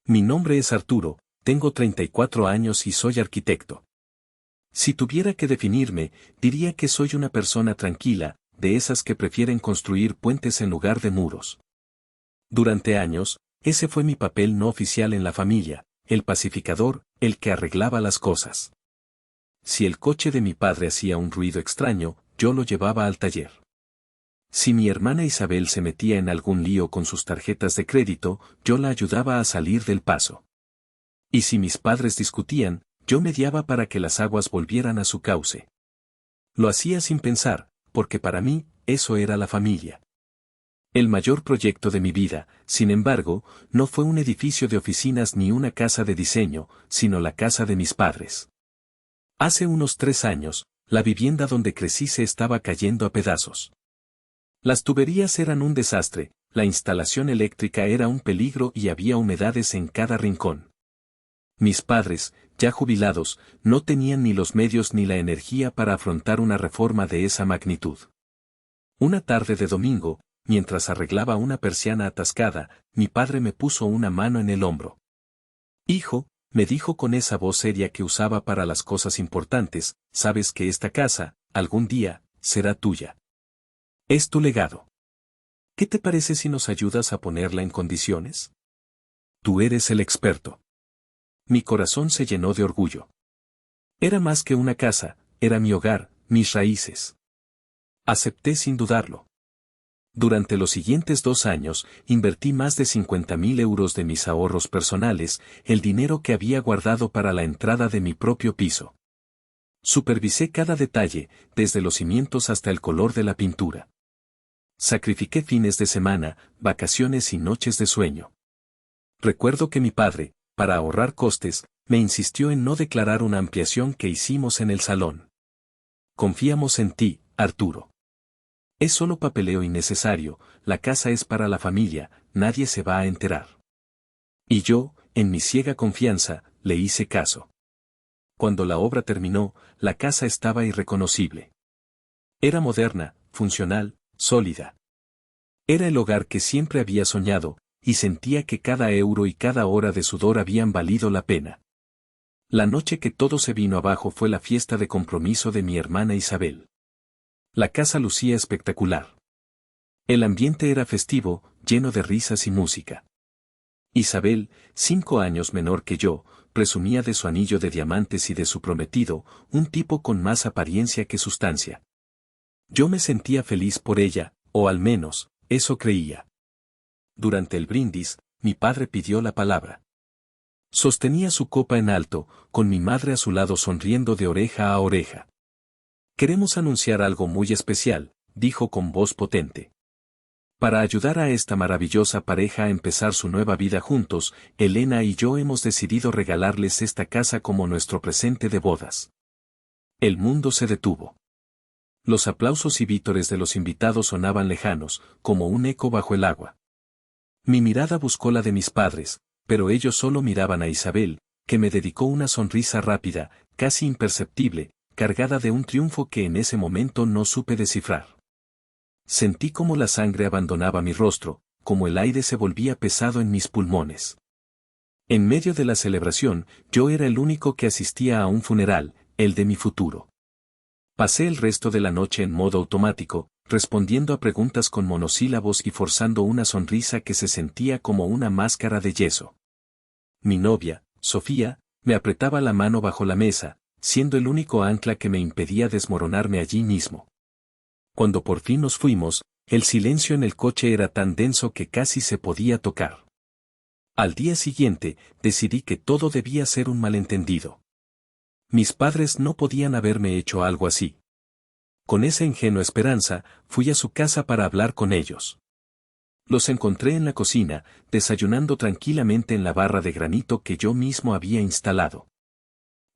Mi nombre es Arturo, tengo 34 años y soy arquitecto. Si tuviera que definirme, diría que soy una persona tranquila, de esas que prefieren construir puentes en lugar de muros. Durante años, ese fue mi papel no oficial en la familia, el pacificador, el que arreglaba las cosas. Si el coche de mi padre hacía un ruido extraño, yo lo llevaba al taller. Si mi hermana Isabel se metía en algún lío con sus tarjetas de crédito, yo la ayudaba a salir del paso. Y si mis padres discutían, yo mediaba para que las aguas volvieran a su cauce. Lo hacía sin pensar, porque para mí, eso era la familia. El mayor proyecto de mi vida, sin embargo, no fue un edificio de oficinas ni una casa de diseño, sino la casa de mis padres. Hace unos 3 años, la vivienda donde crecí se estaba cayendo a pedazos. Las tuberías eran un desastre, la instalación eléctrica era un peligro y había humedades en cada rincón. Mis padres, ya jubilados, no tenían ni los medios ni la energía para afrontar una reforma de esa magnitud. Una tarde de domingo, mientras arreglaba una persiana atascada, mi padre me puso una mano en el hombro. «Hijo», me dijo con esa voz seria que usaba para las cosas importantes, «sabes que esta casa, algún día, será tuya. Es tu legado. ¿Qué te parece si nos ayudas a ponerla en condiciones? Tú eres el experto». Mi corazón se llenó de orgullo. Era más que una casa, era mi hogar, mis raíces. Acepté sin dudarlo. Durante los siguientes 2 años, invertí más de 50.000 euros de mis ahorros personales, el dinero que había guardado para la entrada de mi propio piso. Supervisé cada detalle, desde los cimientos hasta el color de la pintura. Sacrifiqué fines de semana, vacaciones y noches de sueño. Recuerdo que mi padre, para ahorrar costes, me insistió en no declarar una ampliación que hicimos en el salón. «Confiamos en ti, Arturo. Es solo papeleo innecesario, la casa es para la familia, nadie se va a enterar». Y yo, en mi ciega confianza, le hice caso. Cuando la obra terminó, la casa estaba irreconocible. Era moderna, funcional, sólida. Era el hogar que siempre había soñado, y sentía que cada euro y cada hora de sudor habían valido la pena. La noche que todo se vino abajo fue la fiesta de compromiso de mi hermana Isabel. La casa lucía espectacular. El ambiente era festivo, lleno de risas y música. Isabel, 5 años menor que yo, presumía de su anillo de diamantes y de su prometido, un tipo con más apariencia que sustancia. Yo me sentía feliz por ella, o al menos, eso creía. Durante el brindis, mi padre pidió la palabra. Sostenía su copa en alto, con mi madre a su lado sonriendo de oreja a oreja. «Queremos anunciar algo muy especial», dijo con voz potente. «Para ayudar a esta maravillosa pareja a empezar su nueva vida juntos, Elena y yo hemos decidido regalarles esta casa como nuestro presente de bodas». El mundo se detuvo. Los aplausos y vítores de los invitados sonaban lejanos, como un eco bajo el agua. Mi mirada buscó la de mis padres, pero ellos solo miraban a Isabel, que me dedicó una sonrisa rápida, casi imperceptible, cargada de un triunfo que en ese momento no supe descifrar. Sentí como la sangre abandonaba mi rostro, como el aire se volvía pesado en mis pulmones. En medio de la celebración, yo era el único que asistía a un funeral, el de mi futuro. Pasé el resto de la noche en modo automático, respondiendo a preguntas con monosílabos y forzando una sonrisa que se sentía como una máscara de yeso. Mi novia, Sofía, me apretaba la mano bajo la mesa, siendo el único ancla que me impedía desmoronarme allí mismo. Cuando por fin nos fuimos, el silencio en el coche era tan denso que casi se podía tocar. Al día siguiente, decidí que todo debía ser un malentendido. Mis padres no podían haberme hecho algo así. Con esa ingenua esperanza, fui a su casa para hablar con ellos. Los encontré en la cocina, desayunando tranquilamente en la barra de granito que yo mismo había instalado.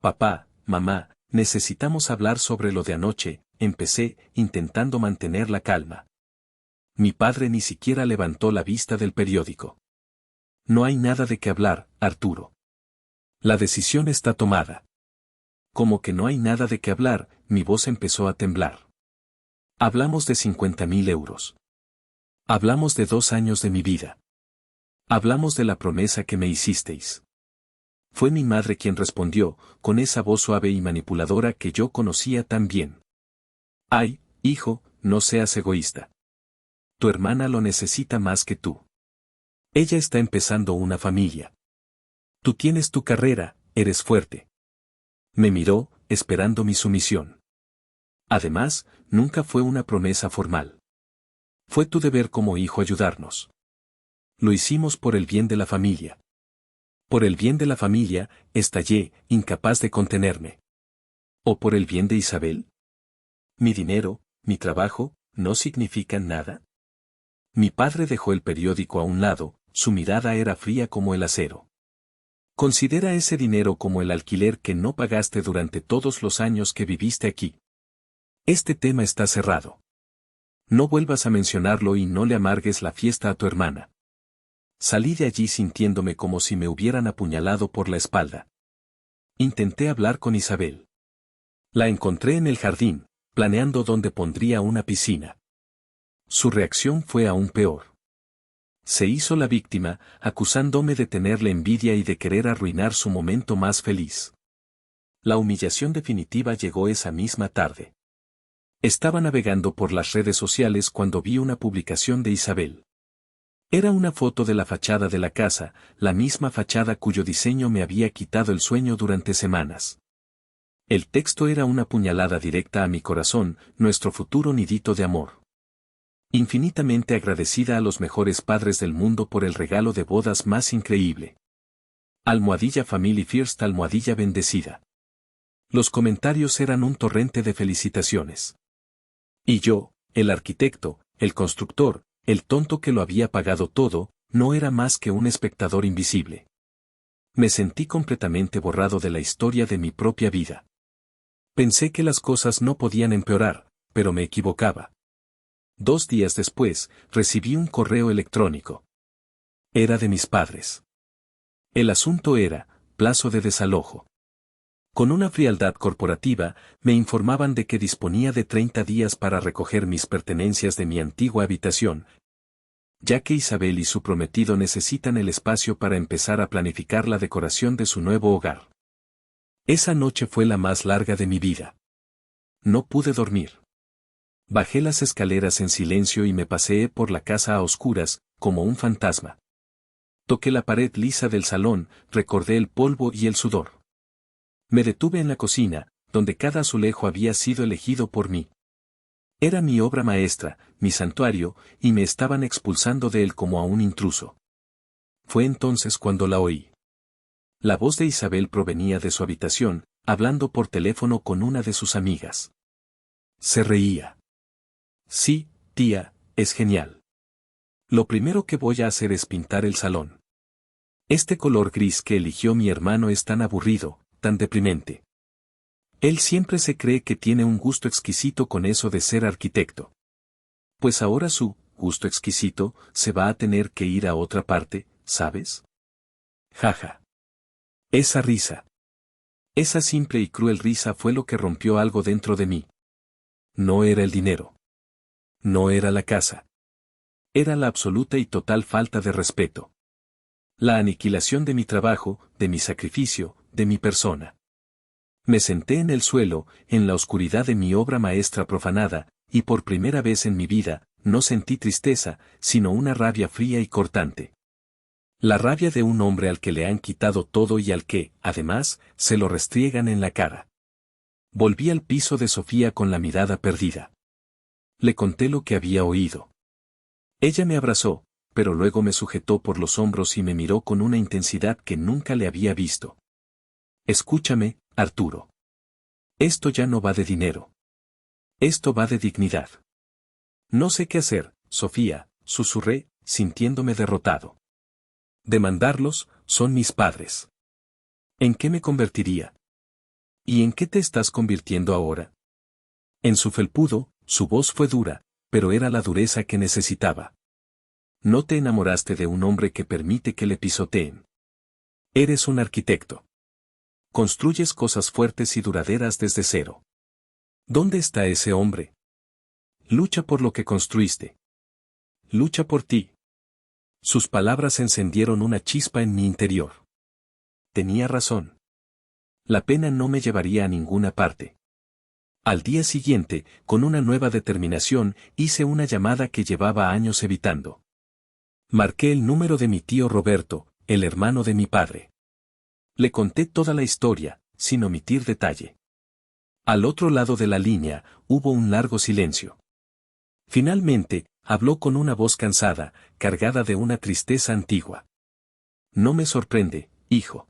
«Papá, mamá, necesitamos hablar sobre lo de anoche», empecé, intentando mantener la calma. Mi padre ni siquiera levantó la vista del periódico. «No hay nada de qué hablar, Arturo. La decisión está tomada». «¿Cómo que no hay nada de qué hablar?», mi voz empezó a temblar. «Hablamos de 50.000 euros. Hablamos de 2 años de mi vida. Hablamos de la promesa que me hicisteis. Fue mi madre quien respondió, con esa voz suave y manipuladora que yo conocía tan bien. Ay, hijo, no seas egoísta. Tu hermana lo necesita más que tú. Ella está empezando una familia. Tú tienes tu carrera, eres fuerte. Me miró, esperando mi sumisión. Además, nunca fue una promesa formal. Fue tu deber como hijo ayudarnos. Lo hicimos por el bien de la familia. Por el bien de la familia, estallé, incapaz de contenerme. ¿O por el bien de Isabel? ¿Mi dinero, mi trabajo, no significan nada? Mi padre dejó el periódico a un lado, su mirada era fría como el acero. Considera ese dinero como el alquiler que no pagaste durante todos los años que viviste aquí. Este tema está cerrado. No vuelvas a mencionarlo y no le amargues la fiesta a tu hermana. Salí de allí sintiéndome como si me hubieran apuñalado por la espalda. Intenté hablar con Isabel. La encontré en el jardín, planeando dónde pondría una piscina. Su reacción fue aún peor. Se hizo la víctima, acusándome de tenerle envidia y de querer arruinar su momento más feliz. La humillación definitiva llegó esa misma tarde. Estaba navegando por las redes sociales cuando vi una publicación de Isabel. Era una foto de la fachada de la casa, la misma fachada cuyo diseño me había quitado el sueño durante semanas. El texto era una puñalada directa a mi corazón, nuestro futuro nidito de amor. Infinitamente agradecida a los mejores padres del mundo por el regalo de bodas más increíble. Almohadilla Family First, almohadilla bendecida. Los comentarios eran un torrente de felicitaciones. Y yo, el arquitecto, el constructor, el tonto que lo había pagado todo, no era más que un espectador invisible. Me sentí completamente borrado de la historia de mi propia vida. Pensé que las cosas no podían empeorar, pero me equivocaba. 2 días después, recibí un correo electrónico. Era de mis padres. El asunto era, plazo de desalojo. Con una frialdad corporativa, me informaban de que disponía de 30 días para recoger mis pertenencias de mi antigua habitación, ya que Isabel y su prometido necesitan el espacio para empezar a planificar la decoración de su nuevo hogar. Esa noche fue la más larga de mi vida. No pude dormir. Bajé las escaleras en silencio y me paseé por la casa a oscuras, como un fantasma. Toqué la pared lisa del salón, recordé el polvo y el sudor. Me detuve en la cocina, donde cada azulejo había sido elegido por mí. Era mi obra maestra, mi santuario, y me estaban expulsando de él como a un intruso. Fue entonces cuando la oí. La voz de Isabel provenía de su habitación, hablando por teléfono con una de sus amigas. Se reía. Sí, tía, es genial. Lo primero que voy a hacer es pintar el salón. Este color gris que eligió mi hermano es tan aburrido, tan deprimente. Él siempre se cree que tiene un gusto exquisito con eso de ser arquitecto. Pues ahora su gusto exquisito se va a tener que ir a otra parte, ¿sabes? Jaja. Esa risa. Esa simple y cruel risa fue lo que rompió algo dentro de mí. No era el dinero. No era la casa. Era la absoluta y total falta de respeto. La aniquilación de mi trabajo, de mi sacrificio, de mi persona. Me senté en el suelo, en la oscuridad de mi obra maestra profanada, y por primera vez en mi vida, no sentí tristeza, sino una rabia fría y cortante. La rabia de un hombre al que le han quitado todo y al que, además, se lo restriegan en la cara. Volví al piso de Sofía con la mirada perdida. Le conté lo que había oído. Ella me abrazó, pero luego me sujetó por los hombros y me miró con una intensidad que nunca le había visto. Escúchame, Arturo. Esto ya no va de dinero. Esto va de dignidad. No sé qué hacer, Sofía, susurré, sintiéndome derrotado. Demandarlos, son mis padres. ¿En qué me convertiría? ¿Y en qué te estás convirtiendo ahora? En su felpudo, su voz fue dura, pero era la dureza que necesitaba. No te enamoraste de un hombre que permite que le pisoteen. Eres un arquitecto. Construyes cosas fuertes y duraderas desde cero. ¿Dónde está ese hombre? Lucha por lo que construiste. Lucha por ti. Sus palabras encendieron una chispa en mi interior. Tenía razón. La pena no me llevaría a ninguna parte. Al día siguiente, con una nueva determinación, hice una llamada que llevaba años evitando. Marqué el número de mi tío Roberto, el hermano de mi padre. Le conté toda la historia, sin omitir detalle. Al otro lado de la línea, hubo un largo silencio. Finalmente, habló con una voz cansada, cargada de una tristeza antigua. No me sorprende, hijo.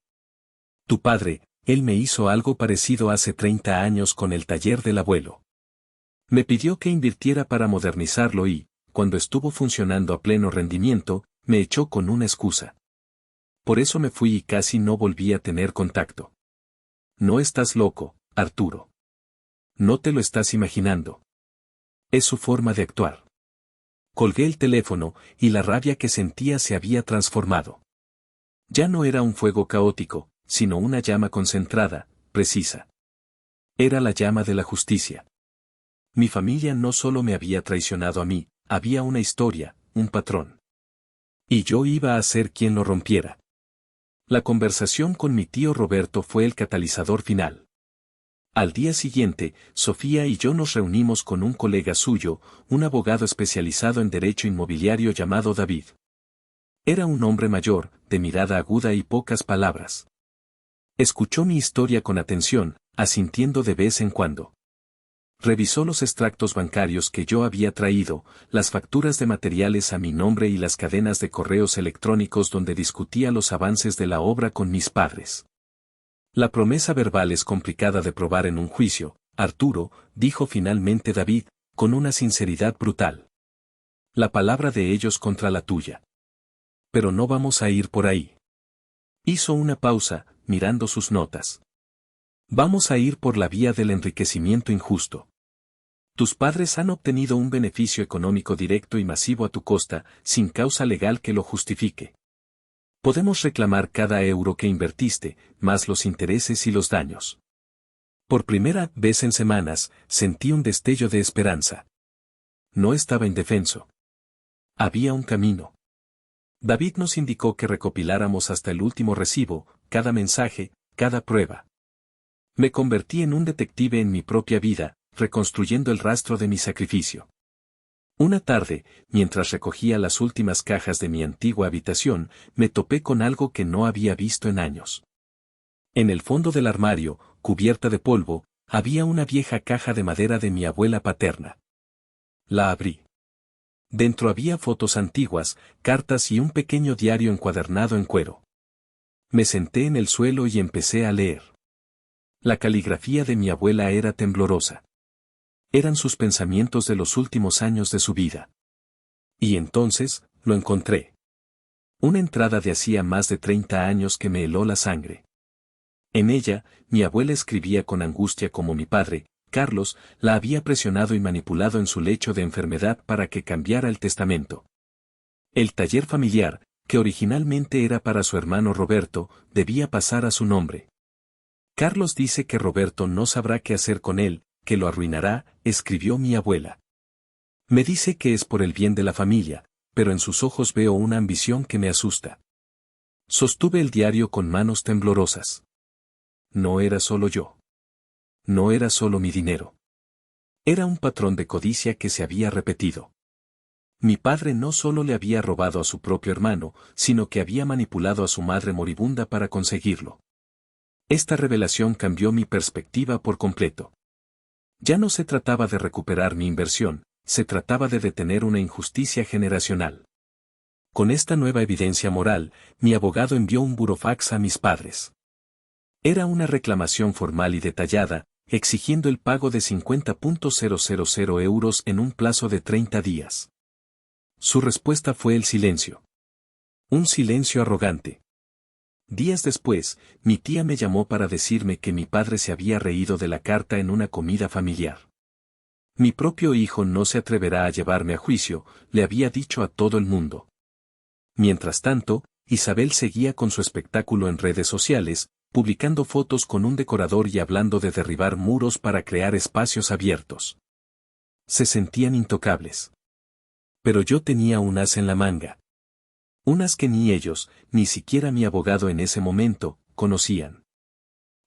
Tu padre, él me hizo algo parecido hace 30 años con el taller del abuelo. Me pidió que invirtiera para modernizarlo y, cuando estuvo funcionando a pleno rendimiento, me echó con una excusa. Por eso me fui y casi no volví a tener contacto. No estás loco, Arturo. No te lo estás imaginando. Es su forma de actuar. Colgué el teléfono, y la rabia que sentía se había transformado. Ya no era un fuego caótico, sino una llama concentrada, precisa. Era la llama de la justicia. Mi familia no solo me había traicionado a mí, había una historia, un patrón. Y yo iba a ser quien lo rompiera. La conversación con mi tío Roberto fue el catalizador final. Al día siguiente, Sofía y yo nos reunimos con un colega suyo, un abogado especializado en derecho inmobiliario llamado David. Era un hombre mayor, de mirada aguda y pocas palabras. Escuchó mi historia con atención, asintiendo de vez en cuando. Revisó los extractos bancarios que yo había traído, las facturas de materiales a mi nombre y las cadenas de correos electrónicos donde discutía los avances de la obra con mis padres. La promesa verbal es complicada de probar en un juicio, Arturo, dijo finalmente David, con una sinceridad brutal. La palabra de ellos contra la tuya. Pero no vamos a ir por ahí. Hizo una pausa, mirando sus notas. Vamos a ir por la vía del enriquecimiento injusto. Tus padres han obtenido un beneficio económico directo y masivo a tu costa, sin causa legal que lo justifique. Podemos reclamar cada euro que invertiste, más los intereses y los daños. Por primera vez en semanas, sentí un destello de esperanza. No estaba indefenso. Había un camino. David nos indicó que recopiláramos hasta el último recibo, cada mensaje, cada prueba. Me convertí en un detective en mi propia vida, reconstruyendo el rastro de mi sacrificio. Una tarde, mientras recogía las últimas cajas de mi antigua habitación, me topé con algo que no había visto en años. En el fondo del armario, cubierta de polvo, había una vieja caja de madera de mi abuela paterna. La abrí. Dentro había fotos antiguas, cartas y un pequeño diario encuadernado en cuero. Me senté en el suelo y empecé a leer. La caligrafía de mi abuela era temblorosa. Eran sus pensamientos de los últimos años de su vida. Y entonces, lo encontré. Una entrada de hacía más de 30 años que me heló la sangre. En ella, mi abuela escribía con angustia como mi padre, Carlos, la había presionado y manipulado en su lecho de enfermedad para que cambiara el testamento. El taller familiar, que originalmente era para su hermano Roberto, debía pasar a su nombre. Carlos dice que Roberto no sabrá qué hacer con él, que lo arruinará, escribió mi abuela. Me dice que es por el bien de la familia, pero en sus ojos veo una ambición que me asusta. Sostuve el diario con manos temblorosas. No era solo yo. No era solo mi dinero. Era un patrón de codicia que se había repetido. Mi padre no solo le había robado a su propio hermano, sino que había manipulado a su madre moribunda para conseguirlo. Esta revelación cambió mi perspectiva por completo. Ya no se trataba de recuperar mi inversión, se trataba de detener una injusticia generacional. Con esta nueva evidencia moral, mi abogado envió un burofax a mis padres. Era una reclamación formal y detallada, exigiendo el pago de 50.000 euros en un plazo de 30 días. Su respuesta fue el silencio. Un silencio arrogante. Días después, mi tía me llamó para decirme que mi padre se había reído de la carta en una comida familiar. Mi propio hijo no se atreverá a llevarme a juicio, le había dicho a todo el mundo. Mientras tanto, Isabel seguía con su espectáculo en redes sociales, publicando fotos con un decorador y hablando de derribar muros para crear espacios abiertos. Se sentían intocables. Pero yo tenía un as en la manga. Unas que ni ellos, ni siquiera mi abogado en ese momento, conocían.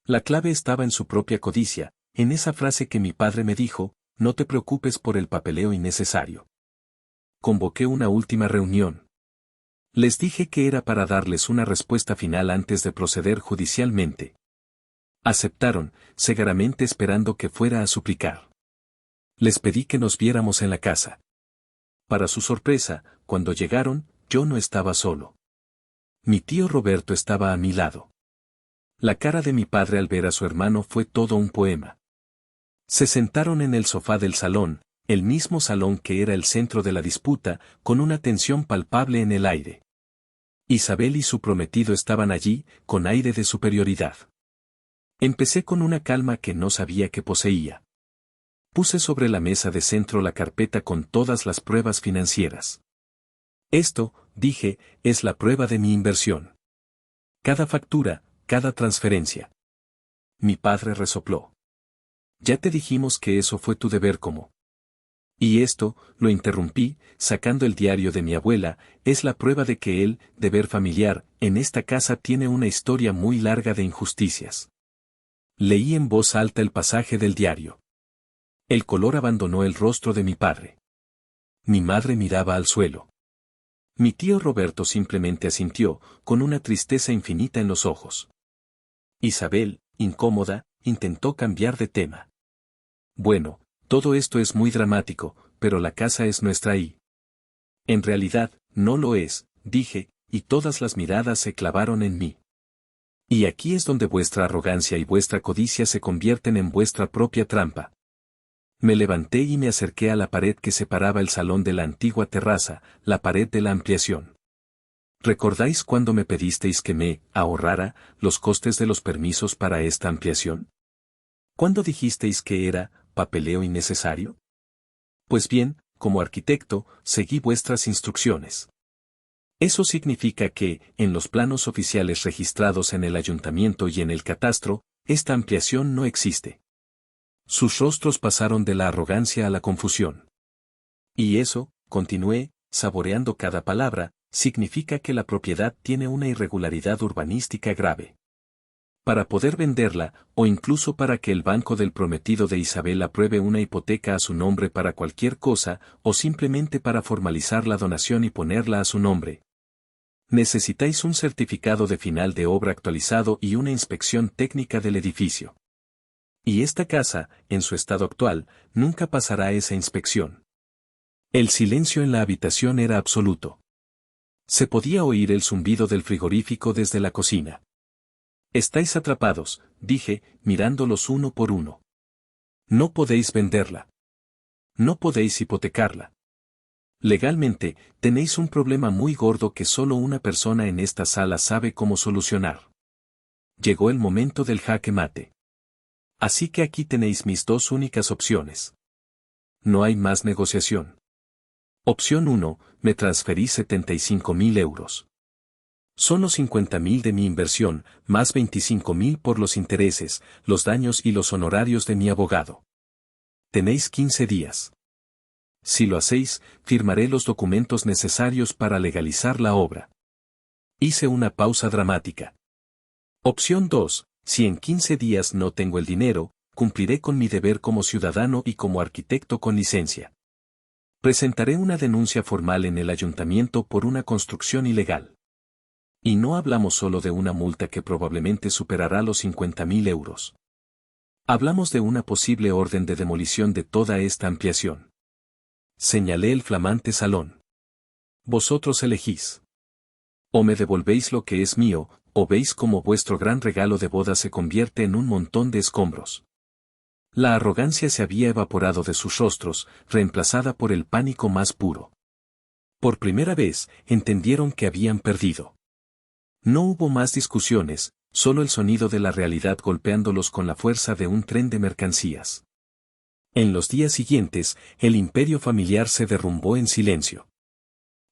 La clave estaba en su propia codicia, en esa frase que mi padre me dijo: no te preocupes por el papeleo innecesario. Convoqué una última reunión. Les dije que era para darles una respuesta final antes de proceder judicialmente. Aceptaron, cegaramente esperando que fuera a suplicar. Les pedí que nos viéramos en la casa. Para su sorpresa, cuando llegaron, yo no estaba solo. Mi tío Roberto estaba a mi lado. La cara de mi padre al ver a su hermano fue todo un poema. Se sentaron en el sofá del salón, el mismo salón que era el centro de la disputa, con una tensión palpable en el aire. Isabel y su prometido estaban allí, con aire de superioridad. Empecé con una calma que no sabía que poseía. Puse sobre la mesa de centro la carpeta con todas las pruebas financieras. Esto, dije, es la prueba de mi inversión. Cada factura, cada transferencia. Mi padre resopló. Ya te dijimos que eso fue tu deber como. Y esto, lo interrumpí, sacando el diario de mi abuela, es la prueba de que el deber familiar en esta casa tiene una historia muy larga de injusticias. Leí en voz alta el pasaje del diario. El color abandonó el rostro de mi padre. Mi madre miraba al suelo. Mi tío Roberto simplemente asintió, con una tristeza infinita en los ojos. Isabel, incómoda, intentó cambiar de tema. Bueno, todo esto es muy dramático, pero la casa es nuestra y... En realidad, no lo es, dije, y todas las miradas se clavaron en mí. Y aquí es donde vuestra arrogancia y vuestra codicia se convierten en vuestra propia trampa. Me levanté y me acerqué a la pared que separaba el salón de la antigua terraza, la pared de la ampliación. ¿Recordáis cuando me pedisteis que me ahorrara los costes de los permisos para esta ampliación? ¿Cuándo dijisteis que era papeleo innecesario? Pues bien, como arquitecto, seguí vuestras instrucciones. Eso significa que, en los planos oficiales registrados en el ayuntamiento y en el catastro, esta ampliación no existe. Sus rostros pasaron de la arrogancia a la confusión. Y eso, continué, saboreando cada palabra, significa que la propiedad tiene una irregularidad urbanística grave. Para poder venderla, o incluso para que el banco del prometido de Isabel apruebe una hipoteca a su nombre para cualquier cosa, o simplemente para formalizar la donación y ponerla a su nombre, necesitáis un certificado de final de obra actualizado y una inspección técnica del edificio. Y esta casa, en su estado actual, nunca pasará esa inspección. El silencio en la habitación era absoluto. Se podía oír el zumbido del frigorífico desde la cocina. Estáis atrapados, dije, mirándolos uno por uno. No podéis venderla. No podéis hipotecarla. Legalmente, tenéis un problema muy gordo que solo una persona en esta sala sabe cómo solucionar. Llegó el momento del jaque mate. Así que aquí tenéis mis dos únicas opciones. No hay más negociación. Opción 1, me transferís 75.000 euros. Son los 50.000 de mi inversión, más 25.000 por los intereses, los daños y los honorarios de mi abogado. Tenéis 15 días. Si lo hacéis, firmaré los documentos necesarios para legalizar la obra. Hice una pausa dramática. Opción 2, si en 15 días no tengo el dinero, cumpliré con mi deber como ciudadano y como arquitecto con licencia. Presentaré una denuncia formal en el ayuntamiento por una construcción ilegal. Y no hablamos solo de una multa que probablemente superará los 50.000 euros. Hablamos de una posible orden de demolición de toda esta ampliación. Señalé el flamante salón. Vosotros elegís. O me devolvéis lo que es mío, o veis cómo vuestro gran regalo de boda se convierte en un montón de escombros. La arrogancia se había evaporado de sus rostros, reemplazada por el pánico más puro. Por primera vez, entendieron que habían perdido. No hubo más discusiones, solo el sonido de la realidad golpeándolos con la fuerza de un tren de mercancías. En los días siguientes, el imperio familiar se derrumbó en silencio.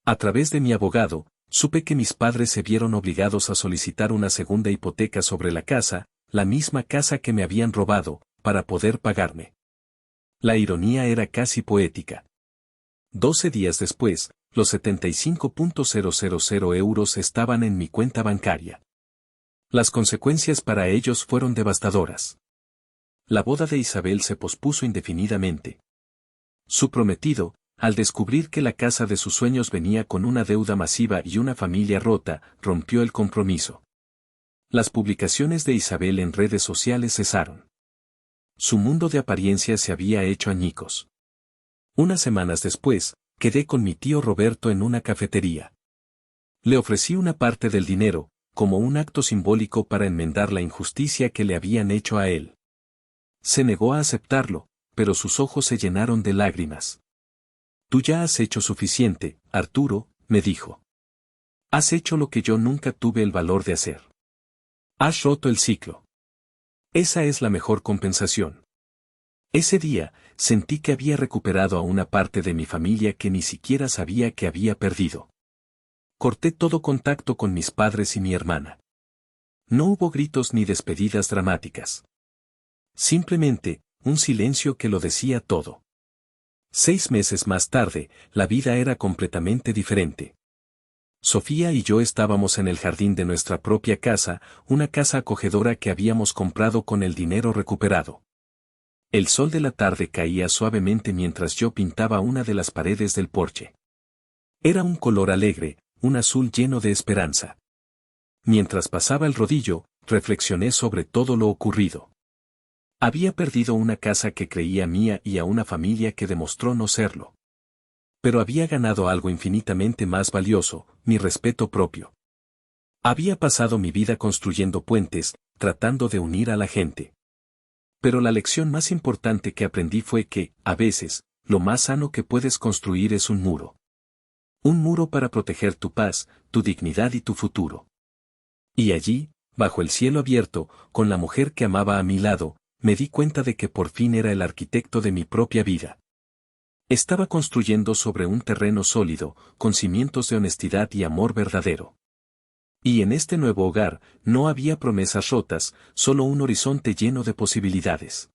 A través de mi abogado, supe que mis padres se vieron obligados a solicitar una segunda hipoteca sobre la casa, la misma casa que me habían robado, para poder pagarme. La ironía era casi poética. 12 días después, los 75.000 euros estaban en mi cuenta bancaria. Las consecuencias para ellos fueron devastadoras. La boda de Isabel se pospuso indefinidamente. Su prometido, al descubrir que la casa de sus sueños venía con una deuda masiva y una familia rota, rompió el compromiso. Las publicaciones de Isabel en redes sociales cesaron. Su mundo de apariencia se había hecho añicos. Unas semanas después, quedé con mi tío Roberto en una cafetería. Le ofrecí una parte del dinero, como un acto simbólico para enmendar la injusticia que le habían hecho a él. Se negó a aceptarlo, pero sus ojos se llenaron de lágrimas. Tú ya has hecho suficiente, Arturo, me dijo. Has hecho lo que yo nunca tuve el valor de hacer. Has roto el ciclo. Esa es la mejor compensación. Ese día, sentí que había recuperado a una parte de mi familia que ni siquiera sabía que había perdido. Corté todo contacto con mis padres y mi hermana. No hubo gritos ni despedidas dramáticas. Simplemente, un silencio que lo decía todo. 6 meses más tarde, la vida era completamente diferente. Sofía y yo estábamos en el jardín de nuestra propia casa, una casa acogedora que habíamos comprado con el dinero recuperado. El sol de la tarde caía suavemente mientras yo pintaba una de las paredes del porche. Era un color alegre, un azul lleno de esperanza. Mientras pasaba el rodillo, reflexioné sobre todo lo ocurrido. Había perdido una casa que creía mía y a una familia que demostró no serlo. Pero había ganado algo infinitamente más valioso, mi respeto propio. Había pasado mi vida construyendo puentes, tratando de unir a la gente. Pero la lección más importante que aprendí fue que, a veces, lo más sano que puedes construir es un muro. Un muro para proteger tu paz, tu dignidad y tu futuro. Y allí, bajo el cielo abierto, con la mujer que amaba a mi lado, me di cuenta de que por fin era el arquitecto de mi propia vida. Estaba construyendo sobre un terreno sólido, con cimientos de honestidad y amor verdadero. Y en este nuevo hogar, no había promesas rotas, solo un horizonte lleno de posibilidades.